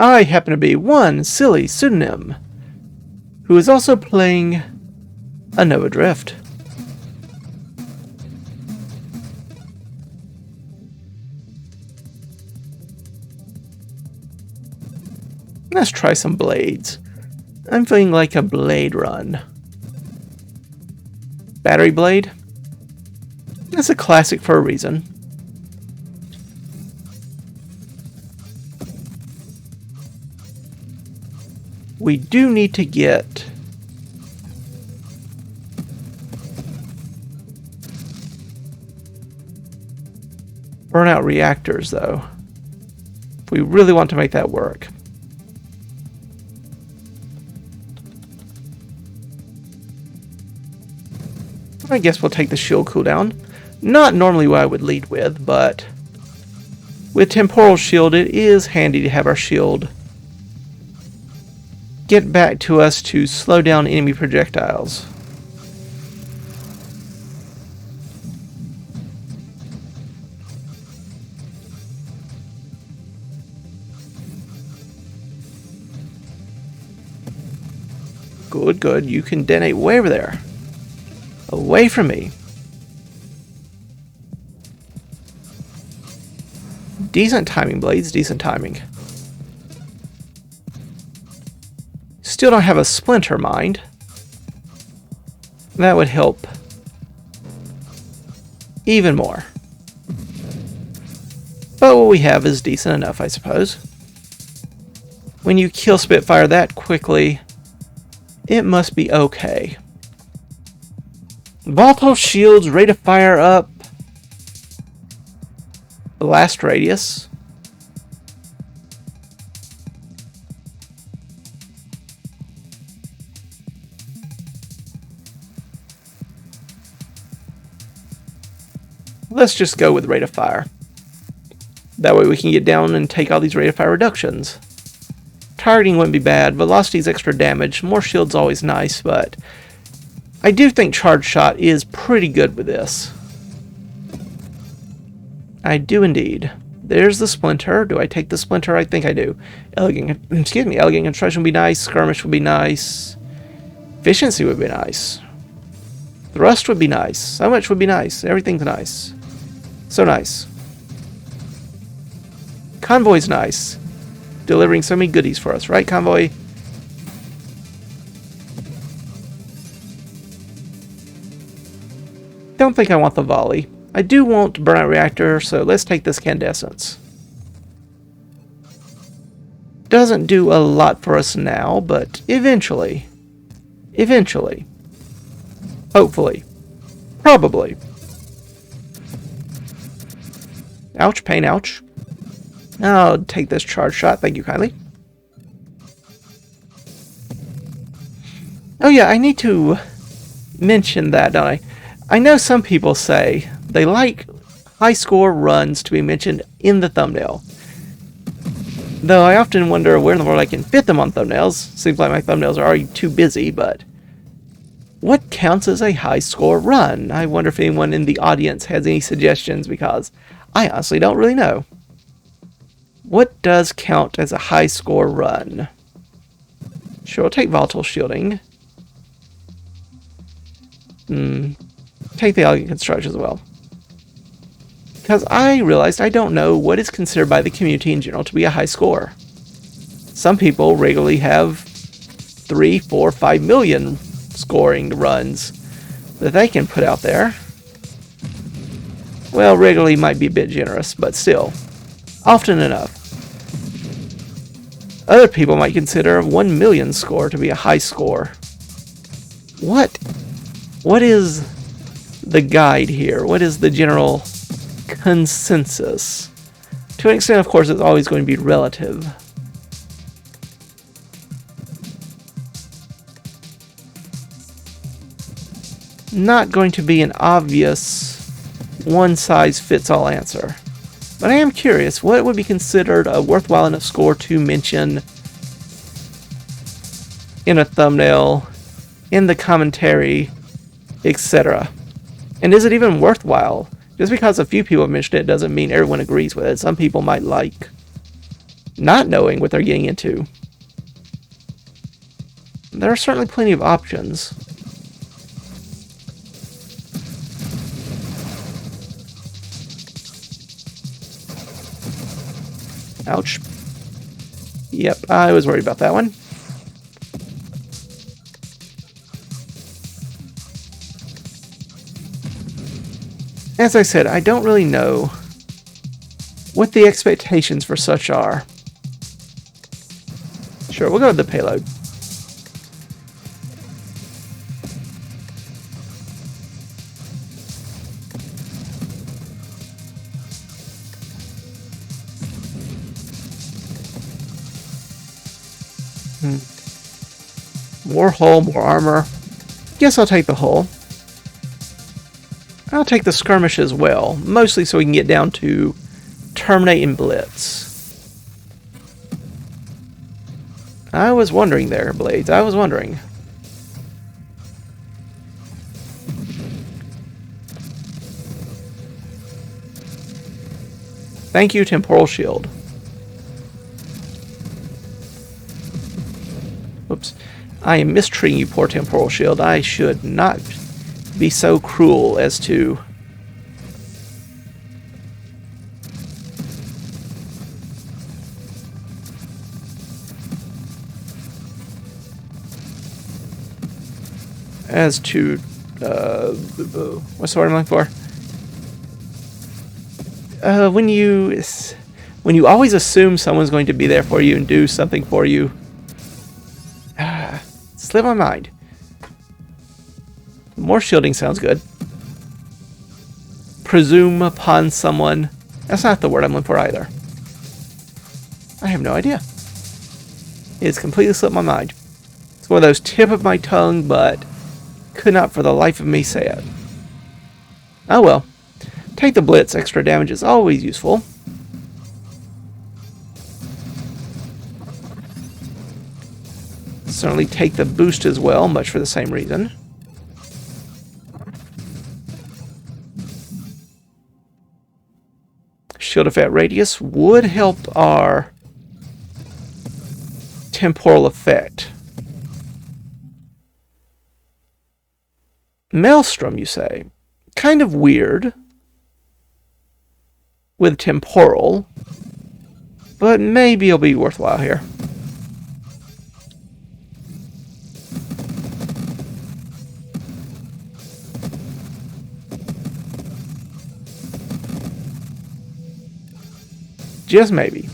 I happen to be one SillyPseudonym, who is also playing a Nova Drift. Let's try some blades. I'm feeling like a blade run. Battery blade? That's a classic for a reason. We do need to get Burnout Reactors, though, if we really want to make that work. I guess we'll take the shield cooldown. Not normally what I would lead with, but with Temporal Shield, it is handy to have our shield get back to us to slow down enemy projectiles. Good, good. You can detonate way over there. Away from me. Decent timing, Blades. Decent timing. Still don't have a Splinter, mind. That would help even more. But what we have is decent enough, I suppose. When you kill Spitfire that quickly, it must be okay. Volatile shields, rate of fire up. Blast radius. Let's just go with rate of fire. That way we can get down and take all these rate of fire reductions. Targeting wouldn't be bad. Velocity's extra damage. More shield's always nice, but I do think Charge Shot is pretty good with this. I do indeed. There's the Splinter. Do I take the Splinter? I think I do. Elegant Construction would be nice. Skirmish would be nice. Efficiency would be nice. Thrust would be nice. So much would be nice. Everything's nice. So nice. Convoy's nice. Delivering so many goodies for us, right, Convoy? Don't think I want the volley. I do want Burnout Reactor, so let's take this Candescence. Doesn't do a lot for us now, but eventually, hopefully, probably. Ouch, pain, ouch. I'll take this Charge Shot, thank you kindly. Oh yeah, I need to mention that, don't I? I know some people say they like high score runs to be mentioned in the thumbnail. Though I often wonder where in the world I can fit them on thumbnails. Seems like my thumbnails are already too busy, but what counts as a high score run? I wonder if anyone in the audience has any suggestions, because I honestly don't really know. What does count as a high score run? Sure, I'll take Volatile Shielding. Take the Elegant Construction as well. Because I realized I don't know what is considered by the community in general to be a high score. Some people regularly have 3, 4, 5 million scoring runs that they can put out there. Well, regularly might be a bit generous, but still, often enough. Other people might consider a 1 million score to be a high score. What is the guide here? What is the general consensus? To an extent, of course, it's always going to be relative. Not going to be an obvious one-size-fits-all answer. But I am curious, what would be considered a worthwhile enough score to mention in a thumbnail, in the commentary, etc.? And is it even worthwhile? Just because a few people have mentioned it doesn't mean everyone agrees with it. Some people might like not knowing what they're getting into. There are certainly plenty of options. Ouch. Yep, I was worried about that one. As I said, I don't really know what the expectations for such are. Sure, we'll go with the payload. More hull, more armor. Guess I'll take the hull. I'll take the skirmish as well, mostly so we can get down to terminate and blitz. I was wondering there, Blades. I was wondering. Thank you, Temporal Shield. Oops. I am mistreating you, poor Temporal Shield. I should not be so cruel as to... what's the word I'm looking for? When you always assume someone's going to be there for you and do something for you. Slip my mind. More shielding sounds good. Presume upon someone. That's not the word I'm looking for either. I have no idea. It's completely slipped my mind. It's one of those tip of my tongue, but could not for the life of me say it. Oh well. Take the blitz. Extra damage is always useful. Certainly take the boost as well, much for the same reason. Shield effect radius would help our temporal effect. Maelstrom, you say? Kind of weird with temporal, but maybe it'll be worthwhile here. Just maybe.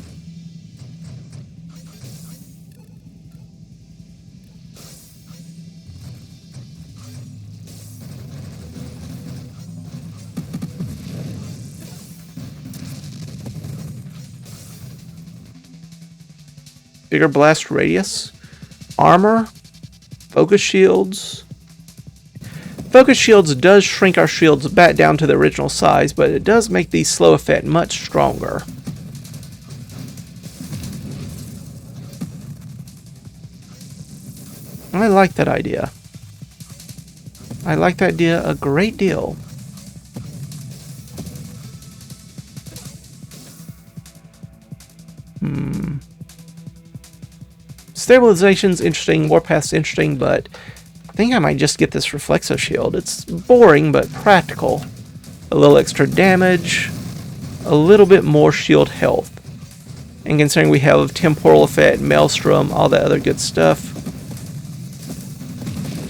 Bigger blast radius. Armor. Focus shields. Focus shields does shrink our shields back down to the original size, but it does make the slow effect much stronger. I like that idea. I like that idea a great deal. Stabilization's interesting, Warpath's interesting, but I think I might just get this Reflexo Shield. It's boring, but practical. A little extra damage, a little bit more shield health. And considering we have Temporal Effect, Maelstrom, all that other good stuff,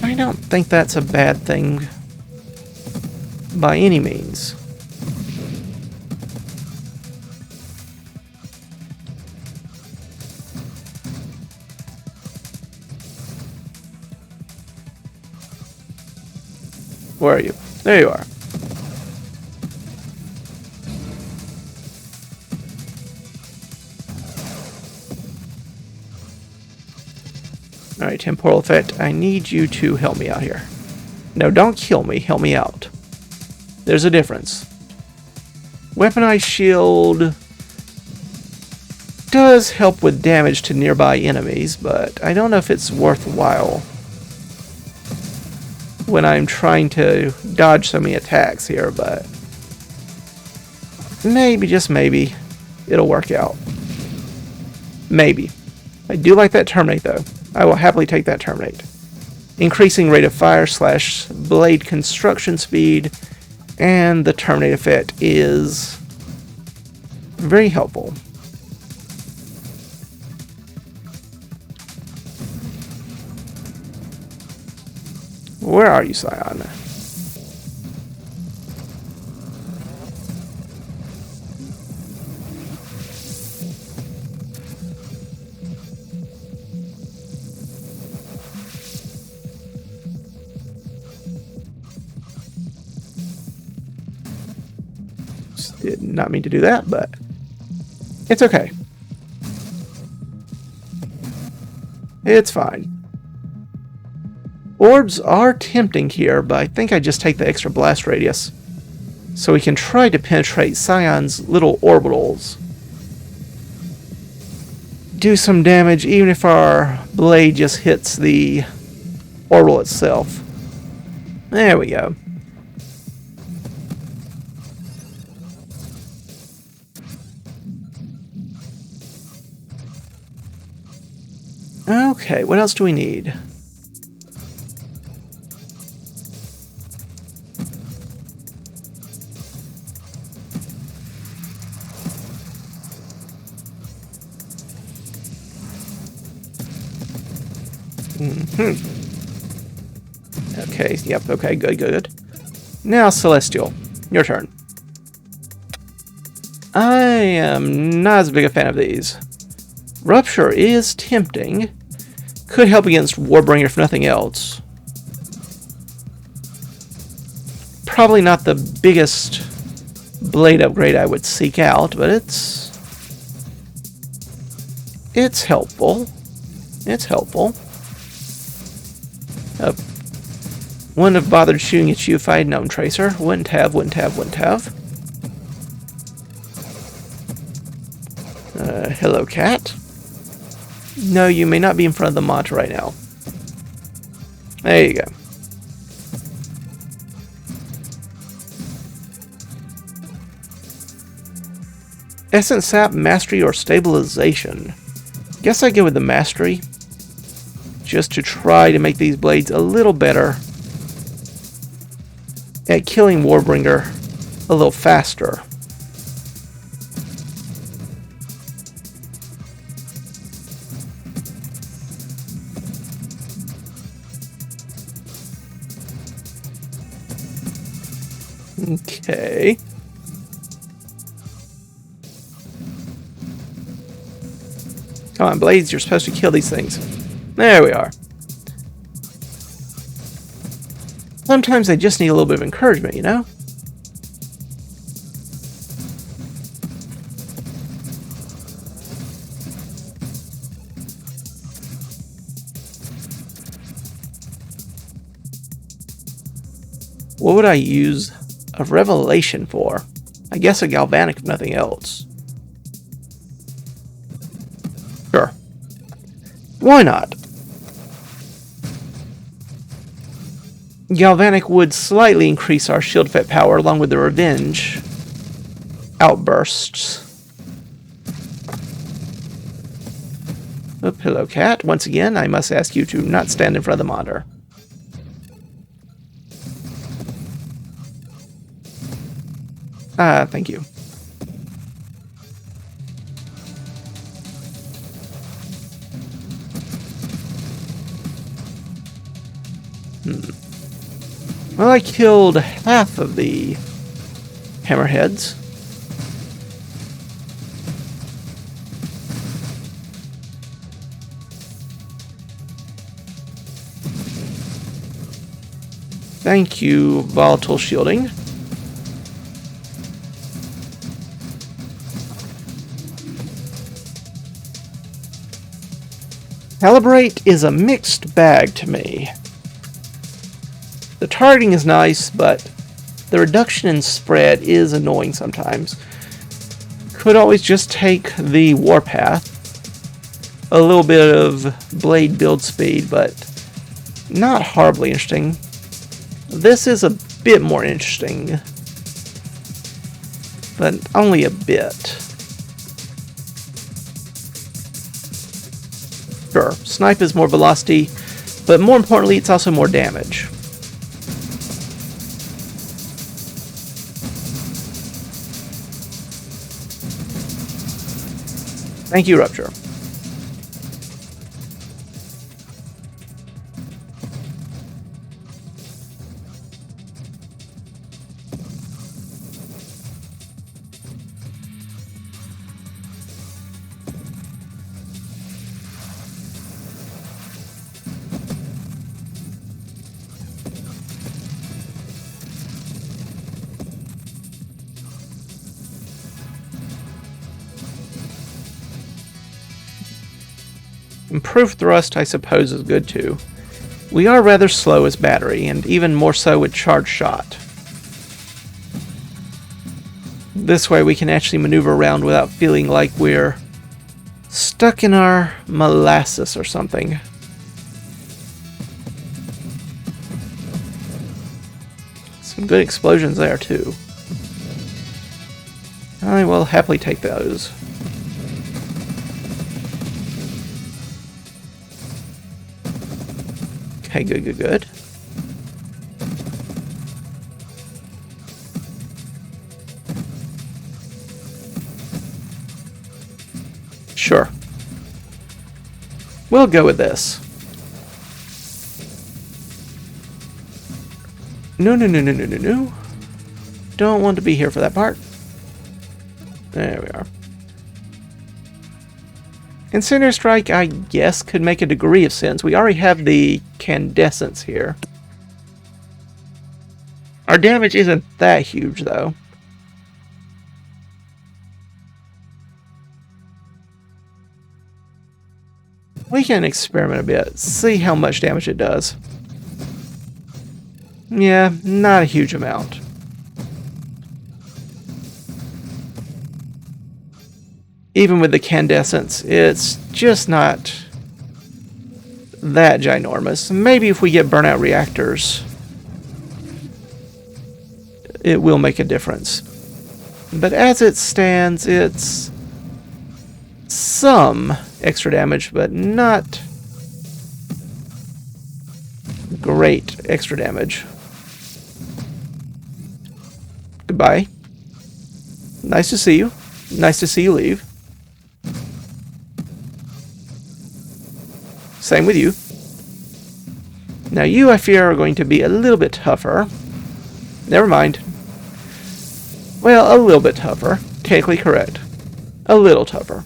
I don't think that's a bad thing by any means. Where are you? There you are. Alright, Temporal Effect, I need you to help me out here. No, don't kill me, help me out. There's a difference. Weaponized Shield does help with damage to nearby enemies, but I don't know if it's worthwhile when I'm trying to dodge so many attacks here, but maybe, just maybe, it'll work out. Maybe. I do like that terminate, though. I will happily take that terminate. Increasing rate of fire / blade construction speed, and the terminate effect is very helpful. Where are you, Scion? Did not mean to do that, but it's okay. It's fine. Orbs are tempting here, but I think I just take the extra blast radius so we can try to penetrate Scion's little orbitals. Do some damage even if our blade just hits the orbital itself. There we go. Okay, what else do we need? Okay, yep, okay, good. Now, Celestial, your turn. I am not as big a fan of these. Rupture is tempting. Could help against Warbringer if nothing else. Probably not the biggest blade upgrade I would seek out, but it's helpful. It's helpful. Wouldn't have bothered shooting at you if I had known, Tracer. Wouldn't have. Hello, cat. No, you may not be in front of the monitor right now. There you go. Essence Sap, Mastery, or Stabilization. Guess I go with the Mastery. Just to try to make these blades a little better at killing Warbringer a little faster. Okay. Come on, blades, you're supposed to kill these things. There we are. Sometimes they just need a little bit of encouragement, you know? What would I use a revelation for? I guess a galvanic if nothing else. Sure. Why not? Galvanic would slightly increase our shield effect power along with the revenge outbursts. Oh, hello, cat. Once again, I must ask you to not stand in front of the monitor. Thank you. Well, I killed half of the hammerheads. Thank you, volatile shielding. Calibrate is a mixed bag to me. The targeting is nice, but the reduction in spread is annoying sometimes. Could always just take the warpath. A little bit of blade build speed, but not horribly interesting. This is a bit more interesting, but only a bit. Sure, Snipe is more velocity, but more importantly, it's also more damage. Thank you, Rupture. Improved thrust, I suppose, is good too. We are rather slow as battery, and even more so with charge shot. This way we can actually maneuver around without feeling like we're stuck in our molasses or something. Some good explosions there too. I will happily take those. Okay, good. Sure. We'll go with this. No. Don't want to be here for that part. There we are. Incendiary Strike, I guess, could make a degree of sense. We already have the Candescence here. Our damage isn't that huge, though. We can experiment a bit, see how much damage it does. Yeah, not a huge amount. Even with the Candescence, it's just not that ginormous. Maybe if we get Burnout Reactors, it will make a difference. But as it stands, it's some extra damage, but not great extra damage. Goodbye. Nice to see you. Nice to see you leave. Same with you. Now you, I fear, are going to be a little bit tougher. Never mind. Well, a little bit tougher. Technically correct. A little tougher.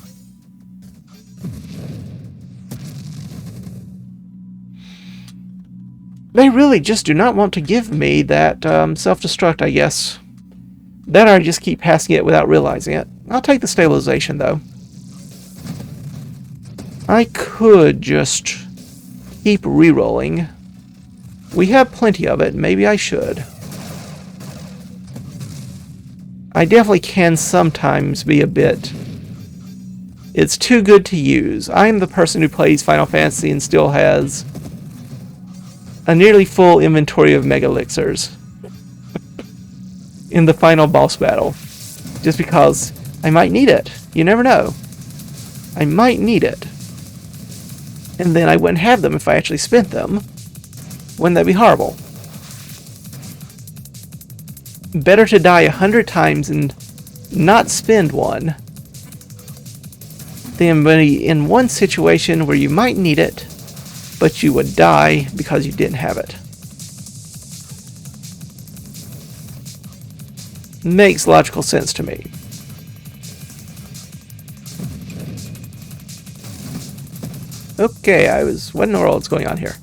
They really just do not want to give me that self-destruct, I guess. Then I just keep passing it without realizing it. I'll take the stabilization, though. I could just keep re-rolling. We have plenty of it. Maybe I should. I definitely can sometimes be a bit... It's too good to use. I'm the person who plays Final Fantasy and still has a nearly full inventory of Mega Elixirs in the final boss battle. Just because I might need it. You never know. I might need it. And then I wouldn't have them if I actually spent them. Wouldn't that be horrible? Better to die 100 times and not spend one than be in one situation where you might need it, but you would die because you didn't have it. Makes logical sense to me. Okay, what in the world is going on here?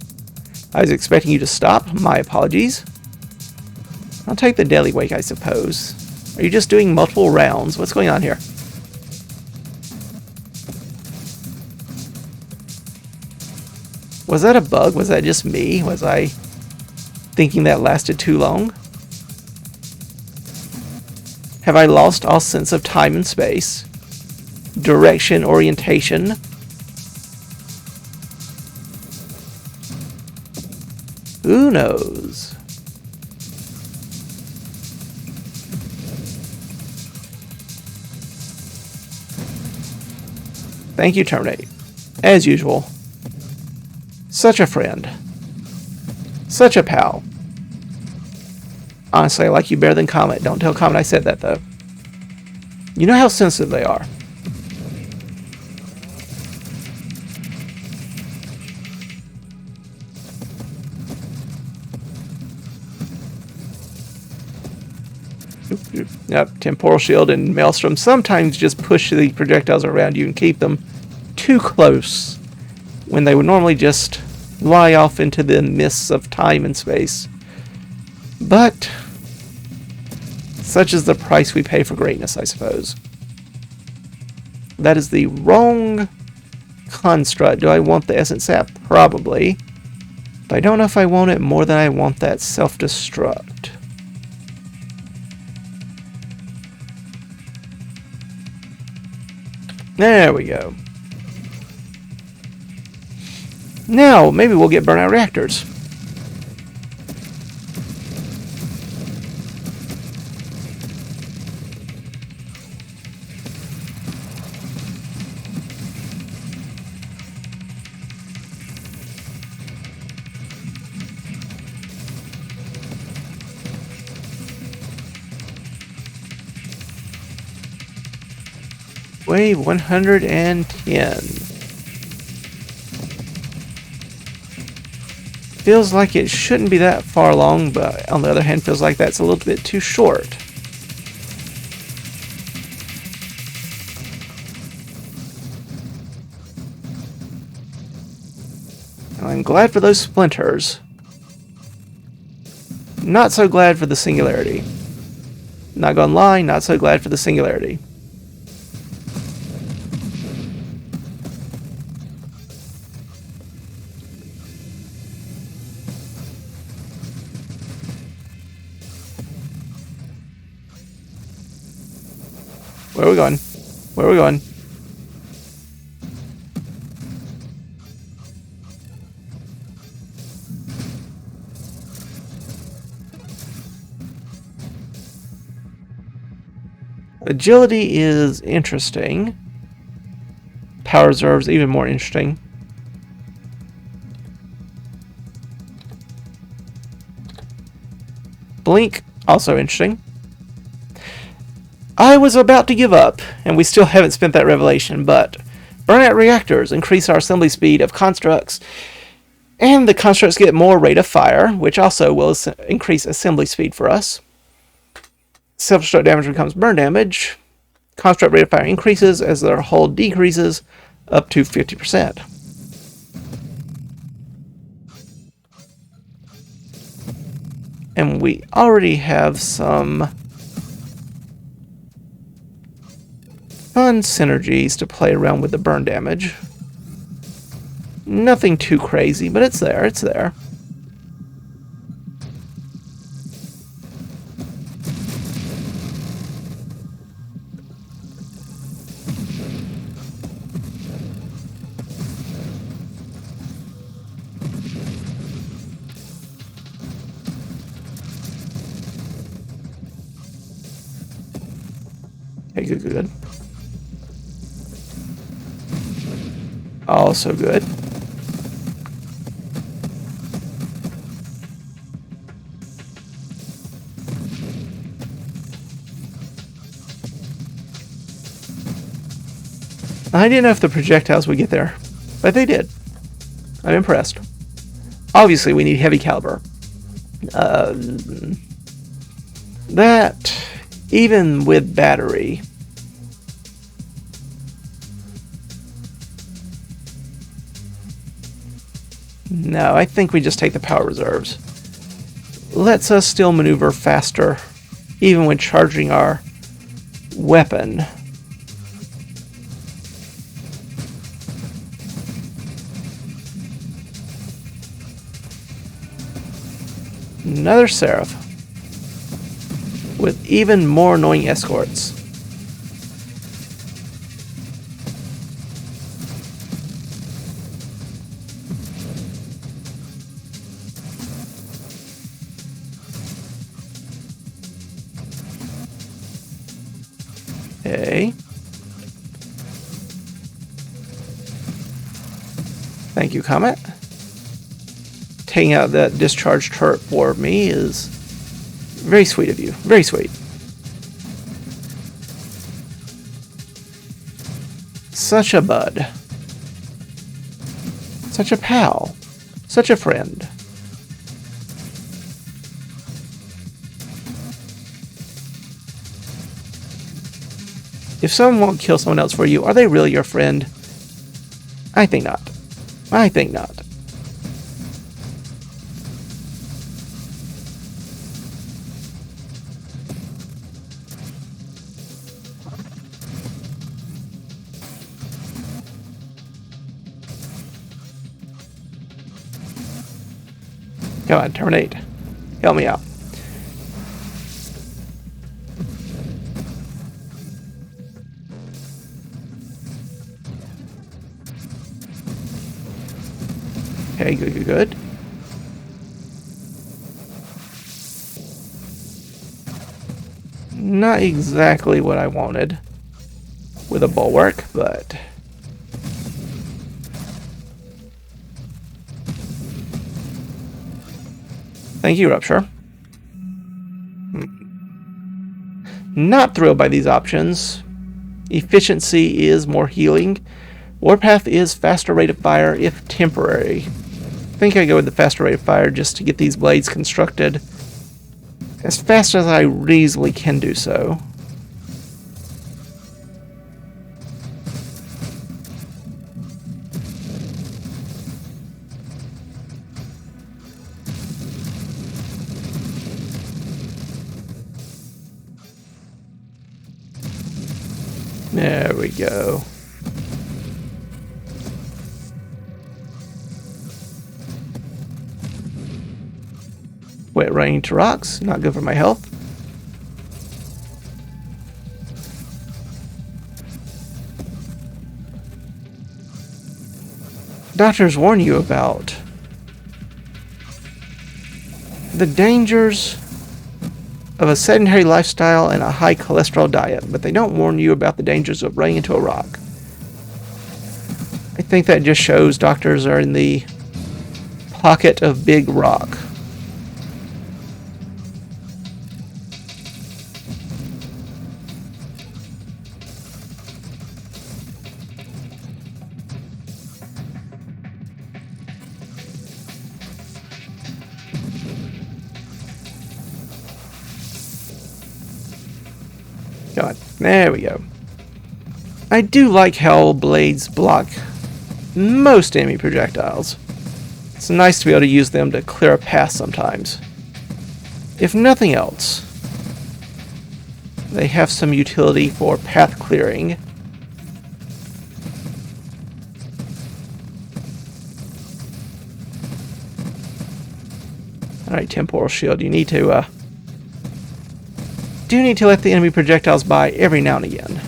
I was expecting you to stop. My apologies. I'll take the Deadly Wake, I suppose. Are you just doing multiple rounds? What's going on here? Was that a bug? Was that just me? Was I thinking that lasted too long? Have I lost all sense of time and space? Direction, orientation? Who knows? Thank you, Terminate. As usual, Such a friend. Such a pal. Honestly, I like you better than Comet. Don't tell Comet I said that, though. You know how sensitive they are. Yep, Temporal Shield and Maelstrom sometimes just push the projectiles around you and keep them too close when they would normally just lie off into the mists of time and space. But such is the price we pay for greatness, I suppose. That is the wrong construct. Do I want the Essence Sap? Probably. But I don't know if I want it more than I want that self-destruct. There we go. Now, maybe we'll get Burnout Reactors. Wave 110. Feels like it shouldn't be that far long, but on the other hand, feels like that's a little bit too short. And I'm glad for those splinters. Not so glad for the singularity. Not gonna lie, not so glad for the singularity. Where are we going? Where are we going? Agility is interesting. Power reserves even more interesting. Blink also interesting. I was about to give up, and we still haven't spent that revelation, but Burnout Reactors increase our assembly speed of constructs, and the constructs get more rate of fire, which also will increase assembly speed for us. Self-destruct damage becomes burn damage. Construct rate of fire increases as their hull decreases up to 50%. And we already have some fun synergies to play around with the burn damage. Nothing too crazy, but it's there, it's there. Okay, good, good, good. Also good. I didn't know if the projectiles would get there, but they did. I'm impressed. Obviously, we need heavy caliber. That, even with battery, no, I think we just take the power reserves. Lets us still maneuver faster, even when charging our weapon. Another Seraph with even more annoying escorts. Okay. Thank you, Comet. taking out that discharged hurt for me is very sweet of you. Very sweet. Such a bud. Such a pal. Such a friend. If someone won't kill someone else for you, are they really your friend? I think not. I think not. Come on, terminate. Help me out. Okay, good, good, good. Not exactly what I wanted with a bulwark, but... Thank you, Rupture. Not thrilled by these options. Efficiency is more healing. Warpath is faster rate of fire if temporary. I think I go with the faster rate of fire just to get these blades constructed as fast as I reasonably can do so. There we go. Wet running to rocks, not good for my health. Doctors warn you about the dangers of a sedentary lifestyle and a high cholesterol diet, but they don't warn you about the dangers of running into a rock. I think that just shows doctors are in the pocket of big rock. God, there we go. I do like how blades block most enemy projectiles. It's nice to be able to use them to clear a path sometimes. If nothing else, they have some utility for path clearing. Alright, temporal shield, you need to do need to let the enemy projectiles by every now and again.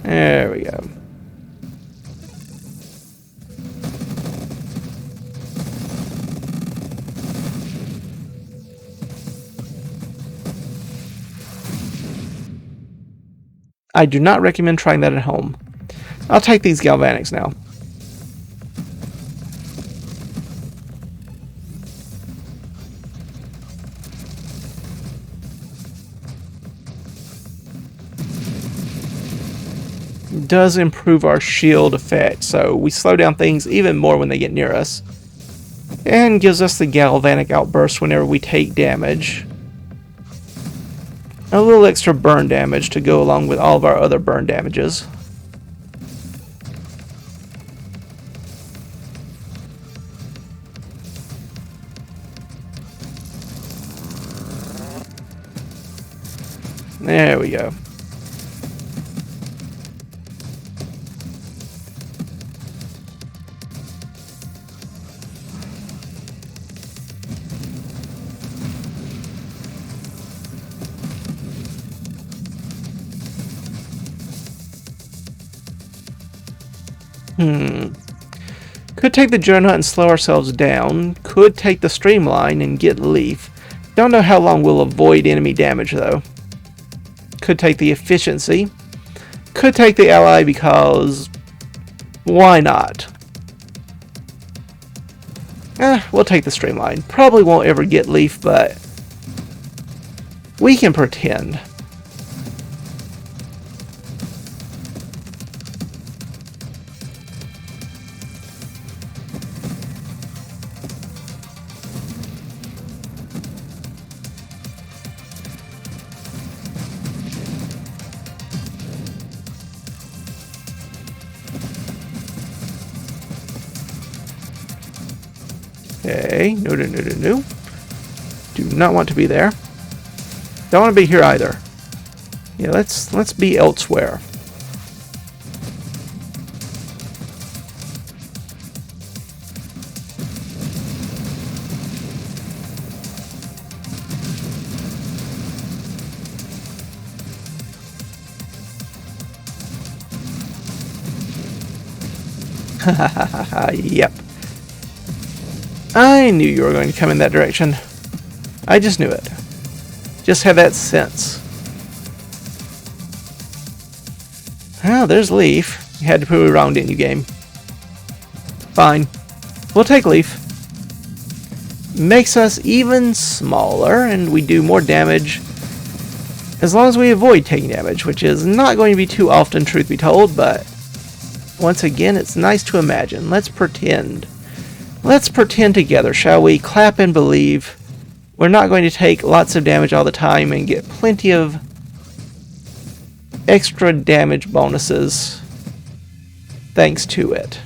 There we go. I do not recommend trying that at home. I'll take these galvanics now. Does improve our shield effect, so we slow down things even more when they get near us, and gives us the galvanic outburst whenever we take damage. A little extra burn damage to go along with all of our other burn damages. There we go. Could take the Juggernaut and slow ourselves down. Could take the Streamline and get Leaf. Don't know how long we'll avoid enemy damage though. Could take the Efficiency. Could take the Ally because why not? We'll take the streamline. Probably won't ever get leaf, but we can pretend. Okay, no. Do not want to be there. Don't want to be here either. Yeah, let's be elsewhere. Yep. I knew you were going to come in that direction. I just knew it. Just had that sense. Oh, there's Leaf. You had to prove me wrong, didn't you, game? Fine. We'll take Leaf. Makes us even smaller, and we do more damage as long as we avoid taking damage, which is not going to be too often, truth be told, but once again, it's nice to imagine. Let's pretend. Let's pretend together, shall we? Clap and believe. We're not going to take lots of damage all the time and get plenty of extra damage bonuses thanks to it.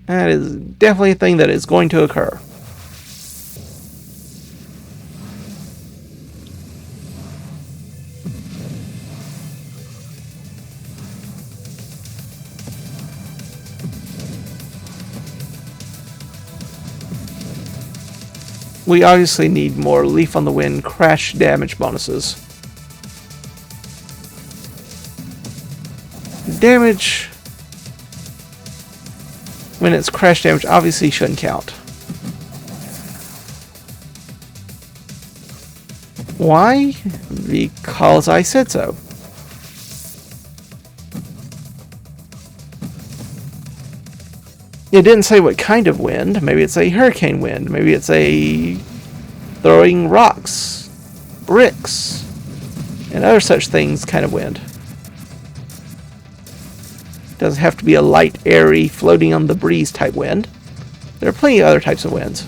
That is definitely a thing that is going to occur. We obviously need more Leaf on the Wind crash damage bonuses. Damage when it's crash damage obviously shouldn't count. Why? Because I said so. It didn't say what kind of wind. Maybe it's a hurricane wind. Maybe it's a throwing rocks, bricks, and other such things kind of wind. Doesn't have to be a light, airy, floating on the breeze type wind. There are plenty of other types of winds.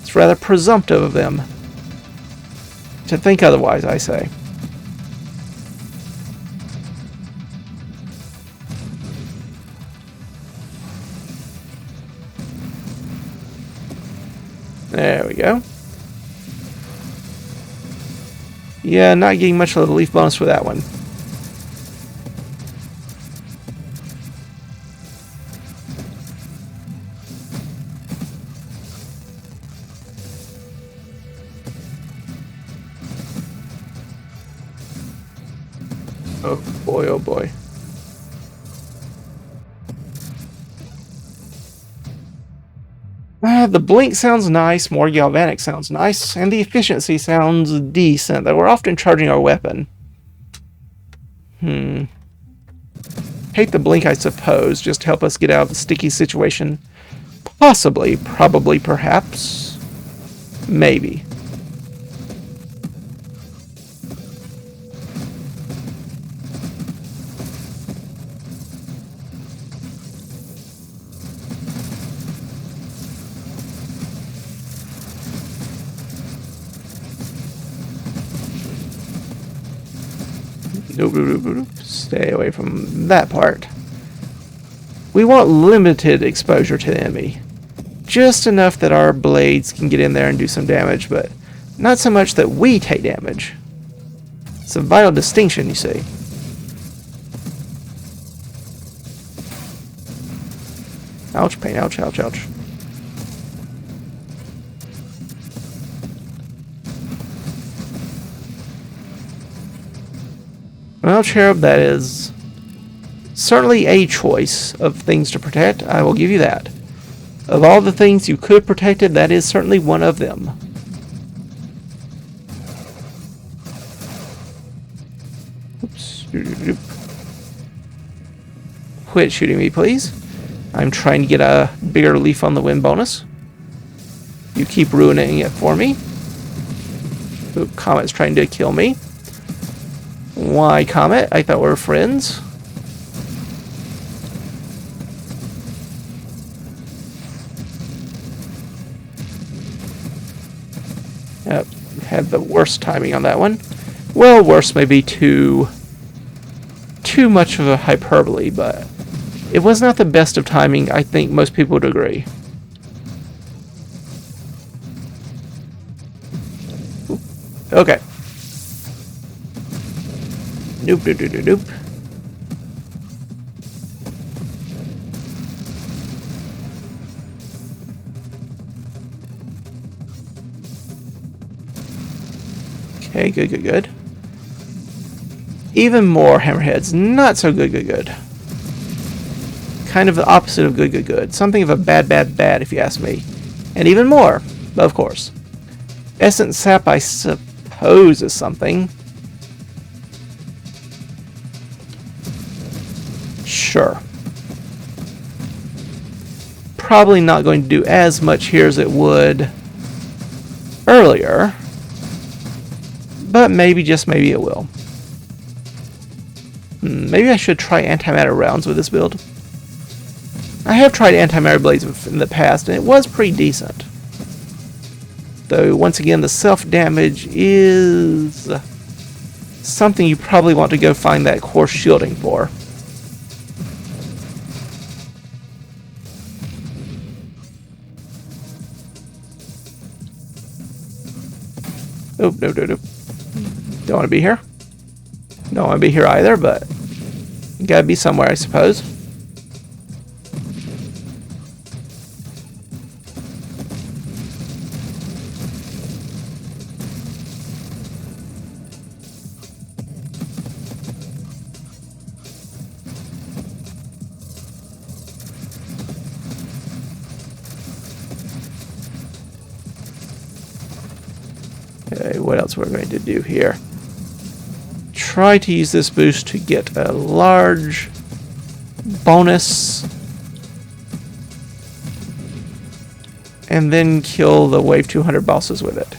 It's rather presumptive of them to think otherwise, I say. There we go. Yeah, not getting much of the leaf bonus for that one. Oh boy, oh boy. The blink sounds nice, more galvanic sounds nice, and the efficiency sounds decent, though we're often charging our weapon. Hate the blink, I suppose, just to help us get out of the sticky situation. Possibly, probably, perhaps. Maybe. Nope. Stay away from that part. We want limited exposure to the enemy. Just enough that our blades can get in there and do some damage, but not so much that we take damage. It's a vital distinction, you see. Ouch, pain, ouch, ouch, ouch. Well, Cherub, that is certainly a choice of things to protect. I will give you that. Of all the things you could have protected, that is certainly one of them. Oops. quit shooting me, please. I'm trying to get a bigger leaf on the win bonus. You keep ruining it for me. Ooh, Comet's trying to kill me. Why, Comet? I thought we were friends. Yep, had the worst timing on that one. Well, worse may be too much of a hyperbole, but it was not the best of timing. I think most people would agree. Okay. Nope, nope, nope, nope, nope. Okay, good, good, good. Even more hammerheads. Not so good, good, good. Kind of the opposite of good, good, good. Something of a bad, bad, bad, if you ask me. And even more, of course. Essence sap, I suppose, is something. Sure. Probably not going to do as much here as it would earlier. But maybe, just maybe it will. Maybe I should try antimatter rounds with this build. I have tried antimatter blades in the past, and it was pretty decent. Though, once again, the self-damage is something you probably want to go find that core shielding for. Oh, no, no, no. Don't want to be here. Don't want to be here either, but you gotta be somewhere, I suppose. Okay, what else we're going to do here? Try to use this boost to get a large bonus and then kill the Wave 200 bosses with it.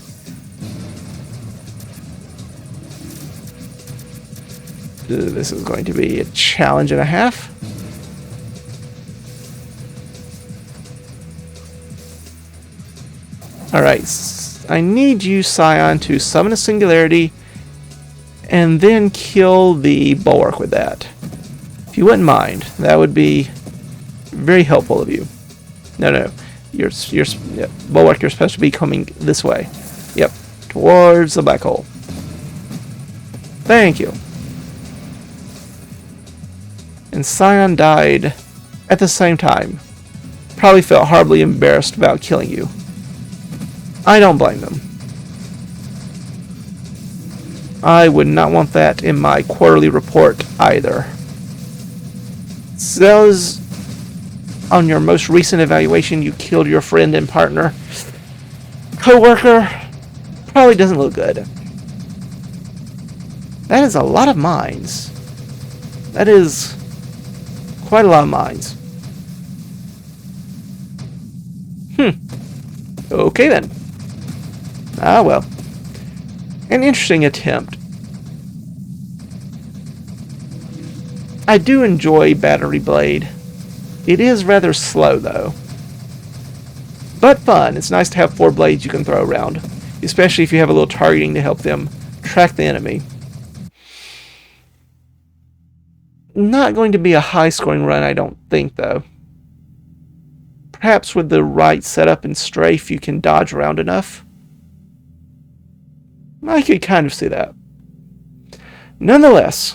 This is going to be a challenge and a half. Alright, I need you, Scion, to summon a singularity and then kill the bulwark with that. If you wouldn't mind, that would be very helpful of you. No, no, yeah, bulwark, you're supposed to be coming this way. Yep, towards the black hole. Thank you. And Scion died at the same time. Probably felt horribly embarrassed about killing you. I don't blame them. I would not want that in my quarterly report either. Says on your most recent evaluation you killed your friend and partner. Co-worker. Probably doesn't look good. That is a lot of mines. That is quite a lot of mines. Okay then. Ah well. An interesting attempt. I do enjoy Battery Blade. It is rather slow though. But fun. It's nice to have 4 blades you can throw around. Especially if you have a little targeting to help them track the enemy. Not going to be a high scoring run, I don't think though. Perhaps with the right setup and strafe you can dodge around enough. I could kind of see that. Nonetheless,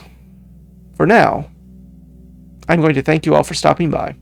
for now, I'm going to thank you all for stopping by.